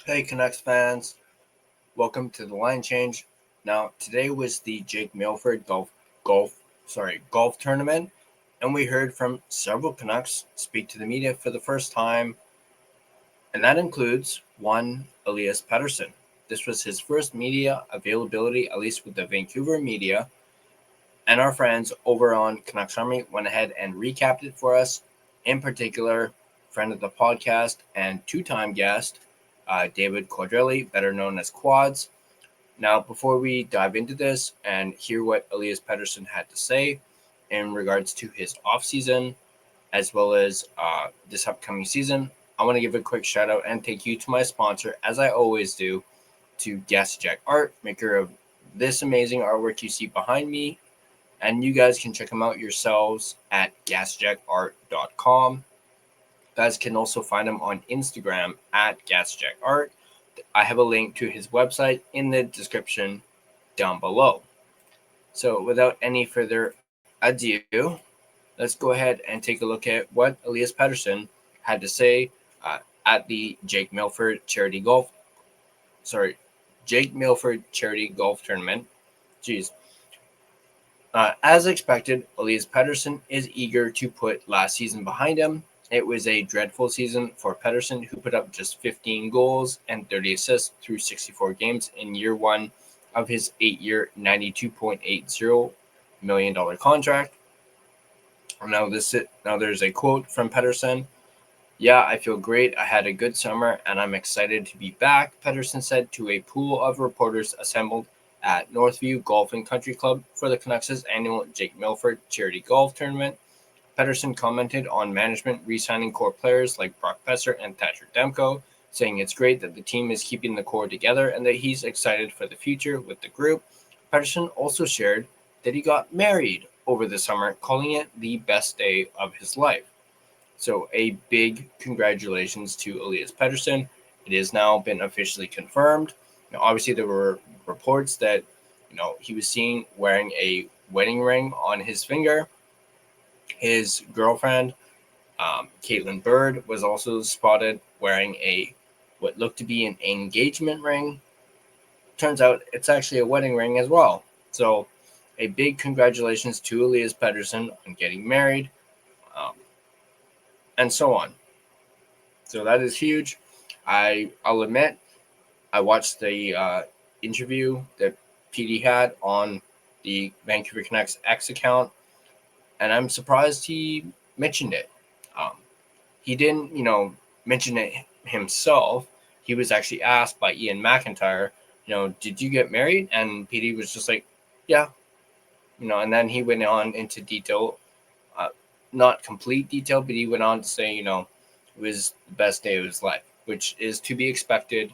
Hey Canucks fans, welcome to the line change. Now today was the Jake Milford golf tournament, and we heard from several Canucks speak to the media for the first time, and that includes one Elias Pettersson. This was his first media availability, at least with the Vancouver media, and our friends over on Canucks Army went ahead and recapped it for us. In particular, friend of the podcast and two-time guest, David Quadrelli, better known as Quads. Now, before we dive into this and hear what Elias Pettersson had to say in regards to his offseason as well as this upcoming season, I want to give a quick shout out and thank you to my sponsor, as I always do, to Gassy Jack Art, maker of this amazing artwork you see behind me. And you guys can check them out yourselves at gassjackart.com. You guys can also find him on Instagram at GassJackArt. I have a link to his website in the description down below. So without any further ado, let's go ahead and take a look at what Elias Pettersson had to say at the Jake Milford Charity Golf Tournament. Jeez. As expected, Elias Pettersson is eager to put last season behind him. It was a dreadful season for Pettersson, who put up just 15 goals and 30 assists through 64 games in year one of his 8-year, $92.80 million contract. Now there's a quote from Pettersson. "Yeah, I feel great. I had a good summer, and I'm excited to be back," Pettersson said to a pool of reporters assembled at Northview Golf and Country Club for the Canucks' annual Jake Milford Charity Golf Tournament. Pettersson commented on management re-signing core players like Brock Besser and Thatcher Demko, saying it's great that the team is keeping the core together and that he's excited for the future with the group. Pettersson also shared that he got married over the summer, calling it the best day of his life. So a big congratulations to Elias Pettersson. It has now been officially confirmed. Now, obviously, there were reports that he was seen wearing a wedding ring on his finger. His girlfriend, Caitlin Bird, was also spotted wearing what looked to be an engagement ring. Turns out it's actually a wedding ring as well. So a big congratulations to Elias Pettersson on getting married, and so on. So that is huge. I'll admit, I watched the interview that PD had on the Vancouver Canucks X account, and I'm surprised he mentioned it. He didn't, mention it himself. He was actually asked by Ian McIntyre, did you get married? And PD was just like, yeah, and then he went on into detail, not complete detail, but he went on to say, it was the best day of his life, which is to be expected.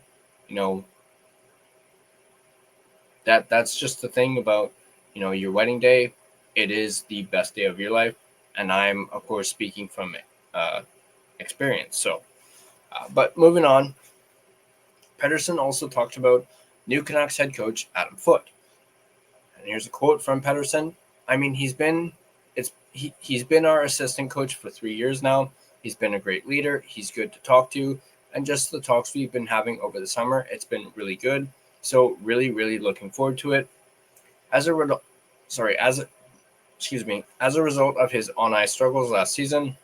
That's just the thing about, your wedding day. It is the best day of your life. And I'm, of course, speaking from experience. So, but moving on, Pettersson also talked about new Canucks head coach Adam Foote. And here's a quote from Pettersson. I mean, he's been our assistant coach for 3 years now. He's been a great leader. He's good to talk to. And just the talks we've been having over the summer, it's been really good. So really, really looking forward to it. As a result of his on-ice struggles last season,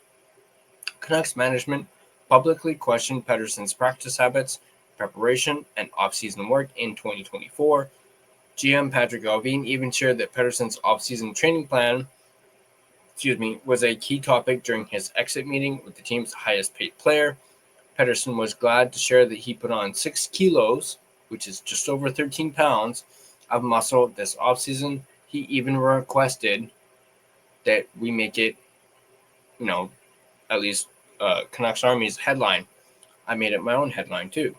Canucks management publicly questioned Pettersson's practice habits, preparation, and off-season work in 2024. GM Patrick Allvin even shared that Pettersson's off-season training plan was a key topic during his exit meeting with the team's highest-paid player. Pettersson was glad to share that he put on 6 kilos, which is just over 13 pounds, of muscle this offseason. He even requested that we make it, at least Canucks Army's headline. I made it my own headline too.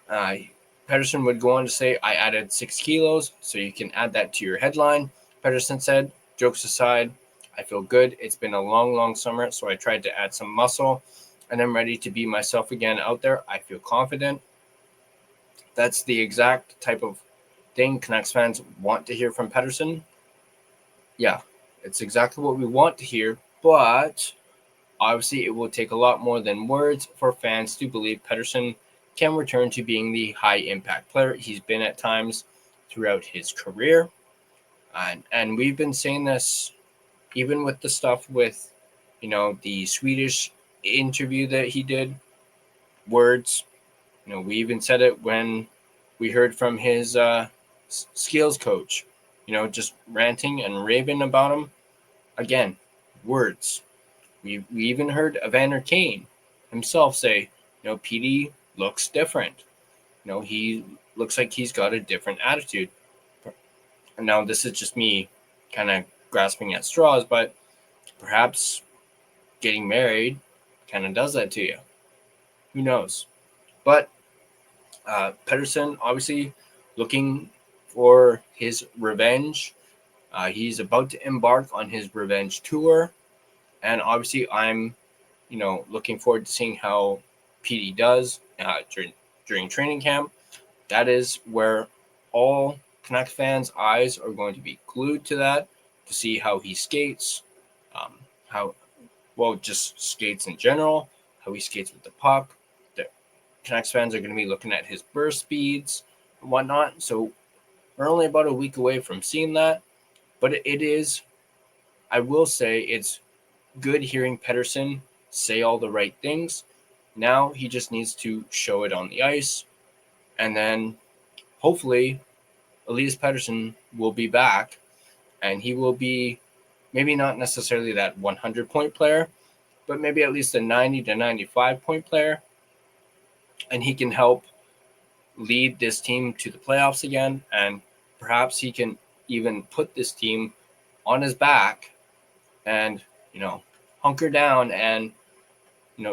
Pettersson would go on to say, I added 6 kilos, so you can add that to your headline. Pettersson said, jokes aside, I feel good. It's been a long, long summer, so I tried to add some muscle, and I'm ready to be myself again out there. I feel confident. That's the exact type of thing Canucks fans want to hear from Pettersson. Yeah, it's exactly what we want to hear, but obviously it will take a lot more than words for fans to believe Pettersson can return to being the high impact player he's been at times throughout his career. And we've been saying this even with the stuff with, the Swedish interview that he did, words. We even said it when we heard from his skills coach, just ranting and raving about him. Again, words. We even heard Evander Kane himself say, PD looks different. He looks like he's got a different attitude. And now this is just me kind of grasping at straws, but perhaps getting married kind of does that to you. Who knows? But Pettersson obviously looking for his revenge. He's about to embark on his revenge tour. And obviously I'm, looking forward to seeing how PD does during training camp. That is where all Canucks fans' eyes are going to be glued to that, to see how he skates, just skates in general, how he skates with the puck. The Canucks fans are going to be looking at his burst speeds and whatnot. So we're only about a week away from seeing that. But it is, I will say, it's good hearing Pettersson say all the right things. Now he just needs to show it on the ice. And then hopefully Elias Pettersson will be back, and he will be maybe not necessarily that 100-point player, but maybe at least a 90 to 95-point player. And he can help lead this team to the playoffs again. And perhaps he can even put this team on his back and, hunker down and,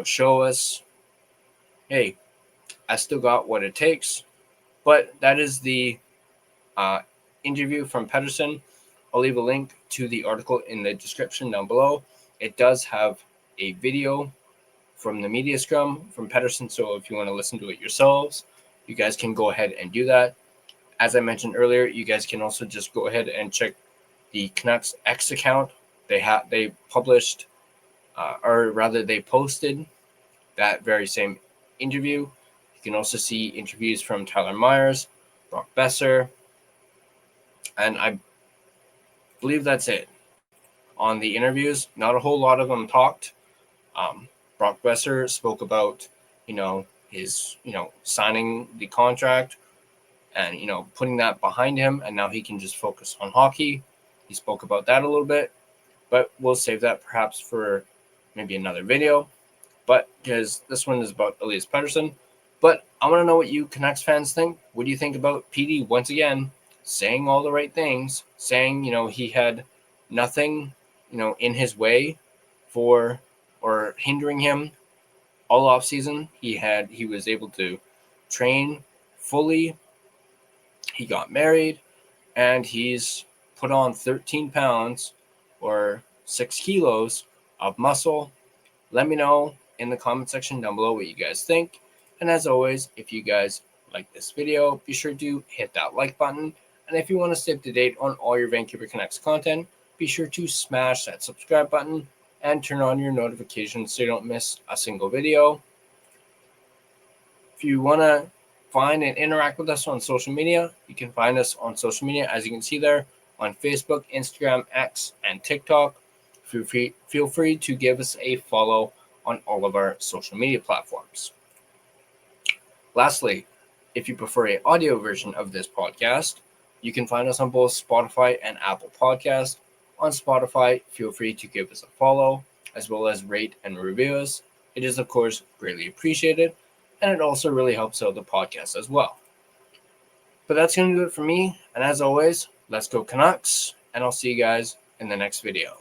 show us, hey, I still got what it takes. But that is the interview from Pettersson. I'll leave a link to the article in the description down below. It does have a video from the media scrum from Pettersson, so if you want to listen to it yourselves, you guys can go ahead and do that. As I mentioned earlier, you guys can also just go ahead and check the Canucks X account. They published, they posted that very same interview. You can also see interviews from Tyler Myers, Brock Besser, and I believe that's it on the interviews. Not a whole lot of them talked. Brock Besser spoke about, his, signing the contract and, putting that behind him, and now he can just focus on hockey. He spoke about that a little bit, but we'll save that perhaps for maybe another video. But because this one is about Elias Pettersson. But I want to know what you Canucks fans think. What do you think about PD once again saying all the right things, saying, he had nothing, in his way for or hindering him all off season. He was able to train fully. He got married, and he's put on 13 pounds or 6 kilos of muscle. Let me know in the comment section down below what you guys think. And as always, if you guys like this video, be sure to hit that like button. And if you want to stay up to date on all your Vancouver Canucks content, be sure to smash that subscribe button and turn on your notifications so you don't miss a single video. If you want to find and interact with us on social media, you can find us on social media, as you can see there, on Facebook, Instagram, X, and TikTok. Feel free to give us a follow on all of our social media platforms. Lastly, if you prefer an audio version of this podcast, you can find us on both Spotify and Apple Podcasts. On Spotify, feel free to give us a follow, as well as rate and review us. It is, of course, greatly appreciated, and it also really helps out the podcast as well. But that's going to do it for me, and as always, let's go Canucks, and I'll see you guys in the next video.